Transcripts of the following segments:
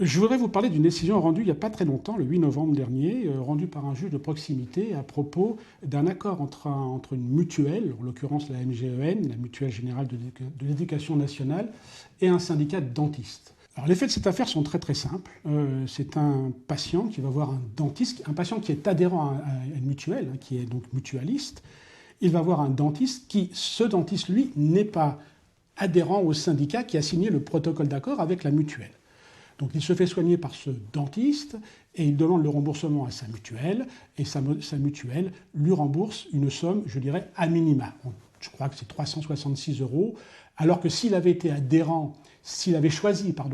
Je voudrais vous parler d'une décision rendue il n'y a pas très longtemps, le 8 novembre dernier, rendue par un juge de proximité à propos d'un accord entre une mutuelle, en l'occurrence la MGEN, la Mutuelle Générale de l'Éducation Nationale, et un syndicat de dentistes. Alors, les faits de cette affaire sont très très simples. C'est un patient qui va voir un dentiste, un patient qui est adhérent à une mutuelle, qui est donc mutualiste. Il va voir un dentiste ce dentiste, lui, n'est pas adhérent au syndicat qui a signé le protocole d'accord avec la mutuelle. Donc il se fait soigner par ce dentiste et il demande le remboursement à sa mutuelle et sa mutuelle lui rembourse une somme, je dirais, à minima. Je crois que c'est 366 €, alors que s'il avait choisi un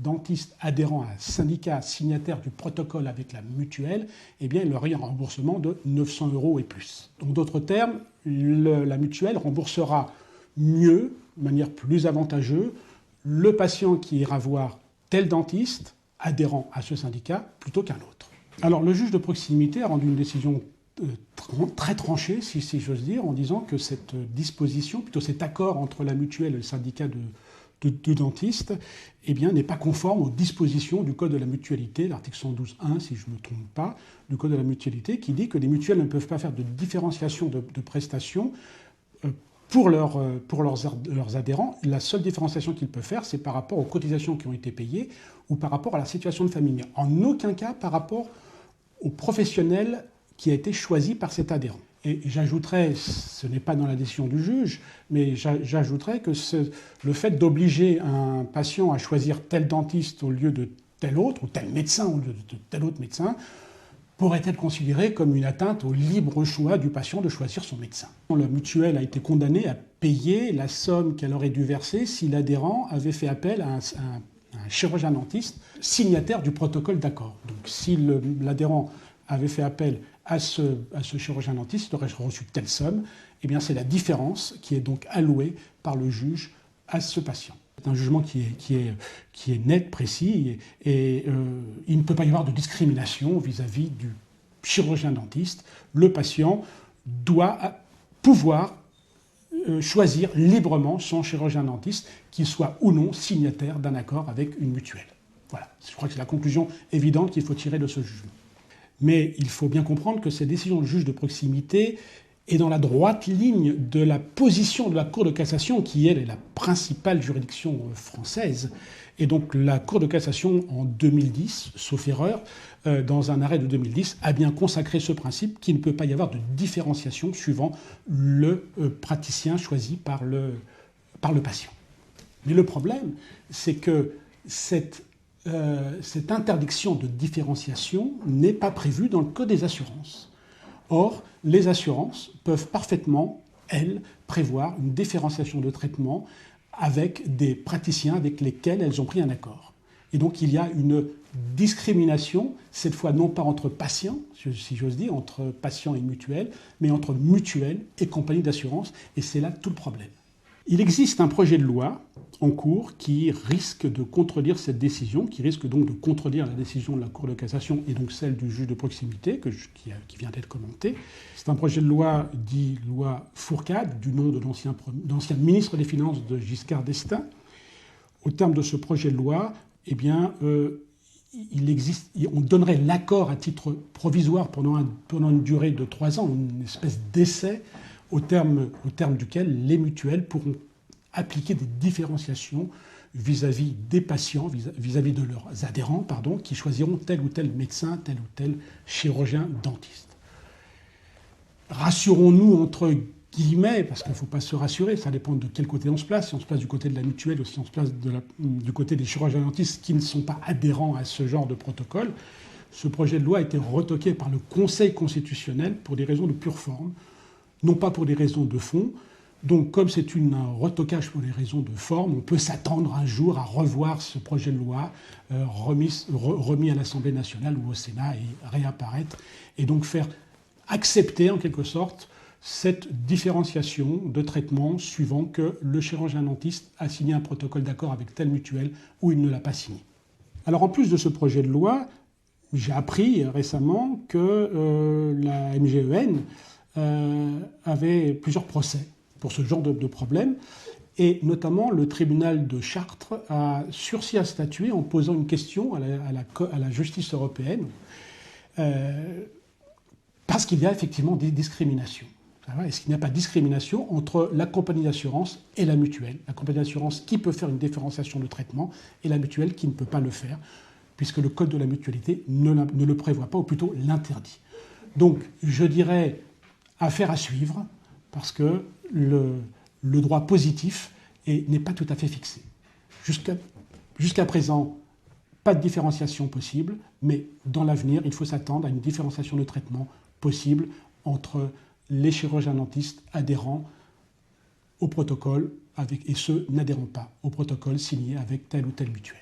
dentiste adhérent à un syndicat signataire du protocole avec la mutuelle, eh bien il aurait un remboursement de 900 € et plus. Donc d'autres termes, la mutuelle remboursera mieux, de manière plus avantageuse, le patient qui ira voir tel dentiste adhérent à ce syndicat plutôt qu'un autre. Alors le juge de proximité a rendu une décision très tranchée, si j'ose dire, en disant que cette disposition, plutôt cet accord entre la mutuelle et le syndicat de dentistes, eh bien, n'est pas conforme aux dispositions du Code de la mutualité, l'article 112.1, si je ne me trompe pas, du Code de la mutualité, qui dit que les mutuelles ne peuvent pas faire de différenciation de prestations pour leurs adhérents. La seule différenciation qu'ils peuvent faire, c'est par rapport aux cotisations qui ont été payées ou par rapport à la situation de famille. Mais en aucun cas par rapport au professionnel qui a été choisi par cet adhérent. Et j'ajouterais, ce n'est pas dans la décision du juge, mais j'ajouterais que le fait d'obliger un patient à choisir tel dentiste au lieu de tel autre, ou tel médecin au lieu de tel autre médecin, pourrait être considéré comme une atteinte au libre choix du patient de choisir son médecin. La mutuelle a été condamnée à payer la somme qu'elle aurait dû verser si l'adhérent avait fait appel à un chirurgien dentiste signataire du protocole d'accord. Donc si l'adhérent avait fait appel à ce chirurgien dentiste, il aurait reçu telle somme. Eh bien, c'est la différence qui est donc allouée par le juge à ce patient. C'est un jugement qui est net, précis, et il ne peut pas y avoir de discrimination vis-à-vis du chirurgien dentiste. Le patient doit pouvoir choisir librement son chirurgien dentiste, qu'il soit ou non signataire d'un accord avec une mutuelle. Voilà, je crois que c'est la conclusion évidente qu'il faut tirer de ce jugement. Mais il faut bien comprendre que cette décision du juge de proximité est dans la droite ligne de la position de la Cour de cassation, qui, elle, est la principale juridiction française. Et donc la Cour de cassation, en 2010, sauf erreur, dans un arrêt de 2010, a bien consacré ce principe qu'il ne peut pas y avoir de différenciation suivant le praticien choisi par le patient. Mais le problème, c'est que cette interdiction de différenciation n'est pas prévue dans le Code des assurances. Or, les assurances peuvent parfaitement, elles, prévoir une différenciation de traitement avec des praticiens avec lesquels elles ont pris un accord. Et donc il y a une discrimination, cette fois non pas entre patients, si j'ose dire, entre patients et mutuelles, mais entre mutuelles et compagnies d'assurance, et c'est là tout le problème. Il existe un projet de loi en cours qui risque de contredire cette décision, qui risque donc de contredire la décision de la Cour de cassation et donc celle du juge de proximité qui vient d'être commentée. C'est un projet de loi dit loi Fourcade, du nom de l'ancien ministre des Finances de Giscard d'Estaing. Au terme de ce projet de loi, eh bien, on donnerait l'accord à titre provisoire pendant une durée de 3 ans, une espèce d'essai au terme duquel les mutuelles pourront appliquer des différenciations vis-à-vis des patients, vis-à-vis de leurs adhérents, qui choisiront tel ou tel médecin, tel ou tel chirurgien dentiste. Rassurons-nous entre guillemets, parce qu'il ne faut pas se rassurer, ça dépend de quel côté on se place, si on se place du côté de la mutuelle ou si on se place du côté des chirurgiens dentistes qui ne sont pas adhérents à ce genre de protocole. Ce projet de loi a été retoqué par le Conseil constitutionnel pour des raisons de pure forme, non pas pour des raisons de fond. Donc, comme c'est un retocage pour des raisons de forme, on peut s'attendre un jour à revoir ce projet de loi remis à l'Assemblée nationale ou au Sénat et réapparaître, et donc faire accepter en quelque sorte cette différenciation de traitement suivant que le chirurgien dentiste a signé un protocole d'accord avec telle mutuelle ou il ne l'a pas signé. Alors, en plus de ce projet de loi, j'ai appris récemment que la MGEN avait plusieurs procès pour ce genre de problème. Et notamment, le tribunal de Chartres a sursis à statuer en posant une question à la justice européenne, parce qu'il y a effectivement des discriminations. Est-ce qu'il n'y a pas de discrimination entre la compagnie d'assurance et la mutuelle? La compagnie d'assurance qui peut faire une différenciation de traitement et la mutuelle qui ne peut pas le faire, puisque le code de la mutualité ne le prévoit pas, ou plutôt l'interdit. Donc, je dirais affaire à suivre, parce que le droit positif n'est pas tout à fait fixé. Jusqu'à présent, pas de différenciation possible, mais dans l'avenir, il faut s'attendre à une différenciation de traitement possible entre les chirurgiens dentistes adhérents au protocole et ceux n'adhérant pas au protocole signé avec telle ou telle mutuelle.